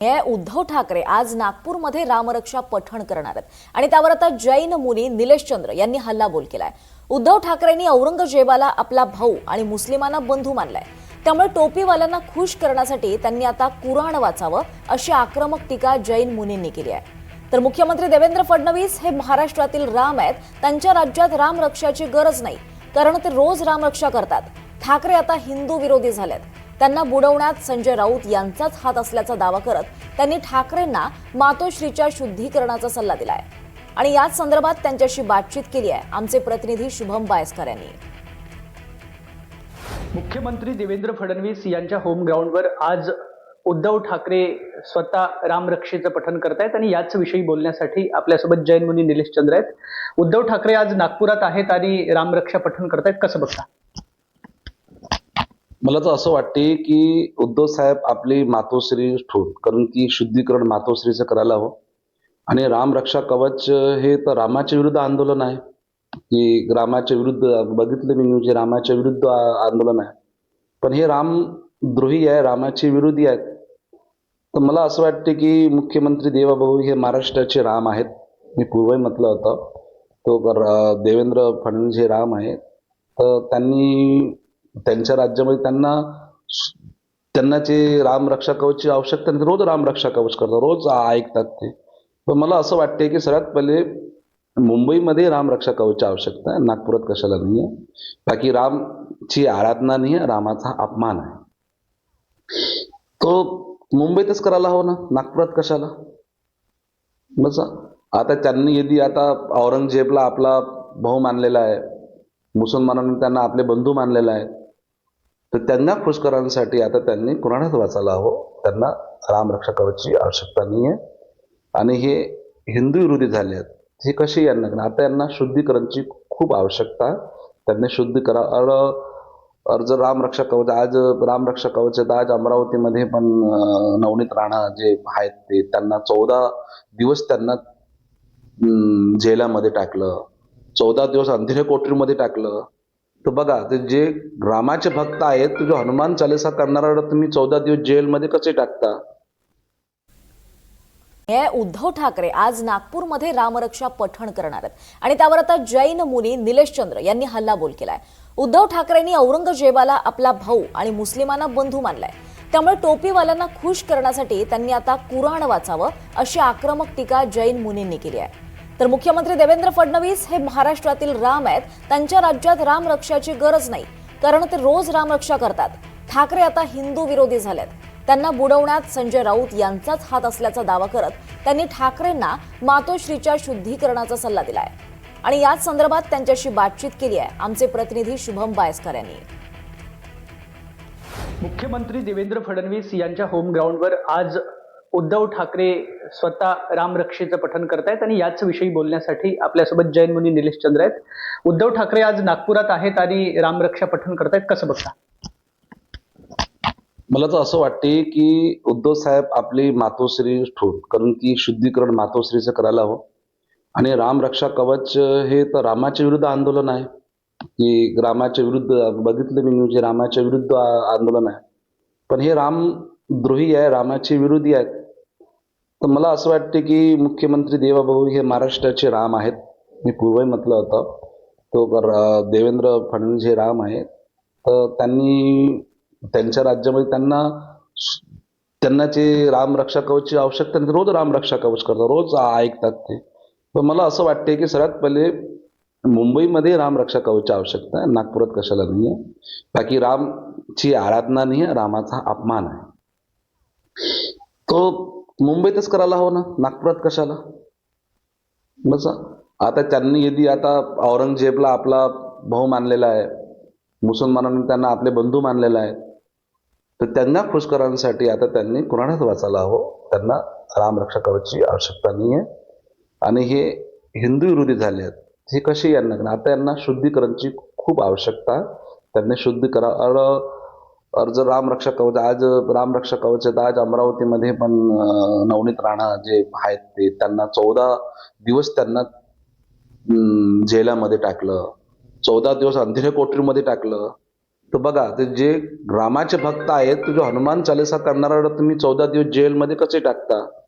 उद्धव ठाकरे आज नागपूरमध्ये रामरक्षा पठण करणार आहेत आणि त्यावर आता जैन मुनी निलेश चंद्र यांनी हल्लाबोल केलाय। उद्धव ठाकरेंनी औरंगजेबाला आपला भाऊ आणि मुस्लिमांना बंधू मानलाय, त्यामुळे टोपीवाल्यांना खुश करण्यासाठी त्यांनी आता कुराण वाचावं अशी आक्रमक टीका जैन मुनींनी केली आहे। तर मुख्यमंत्री देवेंद्र फडणवीस हे महाराष्ट्रातील राम आहेत, त्यांच्या राज्यात रामरक्षाची गरज नाही, कारण ते रोज रामरक्षा करतात। ठाकरे आता हिंदू विरोधी झालेत, त्यांना बुडवण्यात संजय राऊत यांचाच हात असल्याचा दावा करत त्यांनी ठाकरेंना मातोश्रीच्या शुद्धीकरणाचा सल्ला दिलाय आणि याच संदर्भात त्यांच्याशी बातचीत केली आहे आमचे प्रतिनिधी शुभम बायस्कर यांनी। मुख्यमंत्री देवेंद्र फडणवीस यांच्या होम ग्राउंडवर आज उद्धव ठाकरे स्वतः रामरक्षेचं पठण करतायत आणि याच विषयी बोलण्यासाठी आपल्यासोबत जैन मुनी निलेश चंद्र आहेत। उद्धव ठाकरे आज नागपुरात आहेत आणि रामरक्षा पठण करतायत, कसं बघता? मला तर असं वाटते की उद्धव साहेब आपली मातोश्री ठेवून, कारण की शुद्धीकरण मातोश्रीचं करायला हवं। आणि रामरक्षा कवच हे तर रामाच्या विरुद्ध आंदोलन आहे, की रामाच्या विरुद्ध बघितलं मी न्यूज, रामाच्या विरुद्ध आंदोलन आहे, पण हे रामद्रोही आहे, रामाचे विरोधी आहेत। तर मला असं वाटते की मुख्यमंत्री देवाभाऊ हे महाराष्ट्राचे राम आहेत। मी पूर्वी म्हटलं होतं तो देवेंद्र फडणवीस हे राम आहे, तर त्यांनी त्यांच्या राज्यामध्ये त्यांना जे रामरक्षा कवचची आवश्यकता नाही, रोज रामरक्षा कवच करतात, रोज ऐकतात ते। पण मला असं वाटते की सर्वात पहिले मुंबईमध्ये रामरक्षा कवचची आवश्यकता आहे, नागपुरात कशाला नाही आहे। बाकी रामची आराधना नाही आहे, रामाचा अपमान आहे, तो मुंबईतच करायला हवं ना, नागपुरात कशाला? बस आता त्यांनी यदि आता औरंगजेबला आपला भाऊ मानलेला आहे, मुसलमानांनी त्यांना आपले बंधू मानलेला आहे, तर त्यांना खुश करण्यासाठी आता त्यांनी कुराणात वाचायला हवं। त्यांना रामरक्षा कवचची आवश्यकता नाही आहे आणि हे हिंदू विरोधी झाले आहेत, हे कसे यांना आता यांना शुद्धीकरणची खूप आवश्यकता आहे। त्यांनी शुद्धी करा। जर रामरक्षा कवच आज रामरक्षा कवच आज अमरावतीमध्ये पण नवनीत राणा जे आहेत ते त्यांना 14 दिवस त्यांना जेलामध्ये टाकलं, 14 दिवस अंधेऱ्या कोठडीमध्ये टाकलं। तर बघा, ते जे रामाचे भक्त आहेत, तो जो हनुमान चालीसा करणारा तुम्ही 14 दिवस जेलमध्ये कसे टाकता? उद्धव ठाकरे आज नागपूरमध्ये रामरक्षा पठण करणार आहेत आणि त्यावर आता जैन मुनी निलेश चंद्र यांनी हल्लाबोल केलाय। उद्धव ठाकरेंनी औरंगजेबाला आपला भाऊ आणि मुस्लिमांना बंधू मानलाय, त्यामुळे टोपीवाल्यांना खुश करण्यासाठी त्यांनी आता कुराण वाचावं अशी आक्रमक टीका जैन मुनींनी केली आहे। तर मुख्यमंत्री देवेंद्र फडणवीस हे महाराष्ट्रातील राम आहेत, त्यांच्या राज्यात रामरक्षाची गरज नाही, कारण ते रोज रामरक्षा करतात। ठाकरे आता हिंदू विरोधी झालेत, त्यांना बुडवण्यात संजय राऊत यांचाच हात असल्याचा दावा करत त्यांनी ठाकरेंना मातोश्रीच्या शुद्धीकरणाचा सल्ला दिलाय आणि याच संदर्भात त्यांच्याशी बातचीत केली आहे आमचे प्रतिनिधी शुभम बायस्कर यांनी। मुख्यमंत्री देवेंद्र फडणवीस यांच्या होम ग्राउंडवर आज उद्धव ठाकरे स्वतः रामरक्षेचं पठण करतायत आणि याच विषयी बोलण्यासाठी आपल्यासोबत जैन मुनी निलेश चंद्र आहेत। उद्धव ठाकरे आज नागपुरात आहेत आणि रामरक्षा पठण करतायत, कसं बघता? मला तर असं वाटते की उद्धव साहेब आपली मातोश्री ठेवून, कारण की शुद्धीकरण मातोश्रीचं करायला हवं। आणि रामरक्षा कवच हे तर रामाच्या विरुद्ध आंदोलन आहे, की रामाच्या विरुद्ध बघितलं मी न्यूज, रामाच्या विरुद्ध आंदोलन आहे, पण हे रामद्रोही आहे, रामाचे विरोधी आहेत। तर मला असं वाटते की मुख्यमंत्री देवाभाऊ हे महाराष्ट्राचे राम आहेत। मी पूर्वी म्हटलं होतं तो देवेंद्र फडणवीस हे राम आहे, तर त्यांनी त्यांच्या राज्यामध्ये त्यांना जे रामरक्षा कवचची आवश्यकता नाही, रोज रामरक्षा कवच करतात, रोज ऐकतात ते। पण मला असं वाटते की सर्वात पहिले मुंबईमध्ये रामरक्षा कवचची आवश्यकता आहे, नागपुरात कशाला नाही आहे। बाकी रामची आराधना नाही आहे, रामाचा अपमान आहे, तो मुंबईतच करायला हवं ना, नागपुरात कशाला? बस आता त्यांनी यदि आता औरंगजेबला आपला भाऊ मानलेला आहे, मुसलमानांनी त्यांना आपले बंधू मानलेला आहे, तर त्यांना खुश करण्यासाठी आता त्यांनी कुराणात वाचायला हवं। त्यांना रामरक्षा कवचची आवश्यकता नाही आहे आणि हे हिंदू विरोधी झाले आहेत, हे कसे यांना आता यांना शुद्धीकरणची खूप आवश्यकता आहे। त्यांनी शुद्धी करा। जर रामरक्षा कवच आज रामरक्षा कवच आज अमरावतीमध्ये पण नवनीत राणा जे आहेत ते त्यांना 14 दिवस त्यांना जेलामध्ये टाकलं, 14 दिवस अंधेऱ्या कोठडीमध्ये टाकलं। तर बघा ते जे रामाचे भक्त आहेत, तो जो हनुमान चालिसा करणारा तुम्ही 14 दिवस जेलमध्ये कसे टाकता?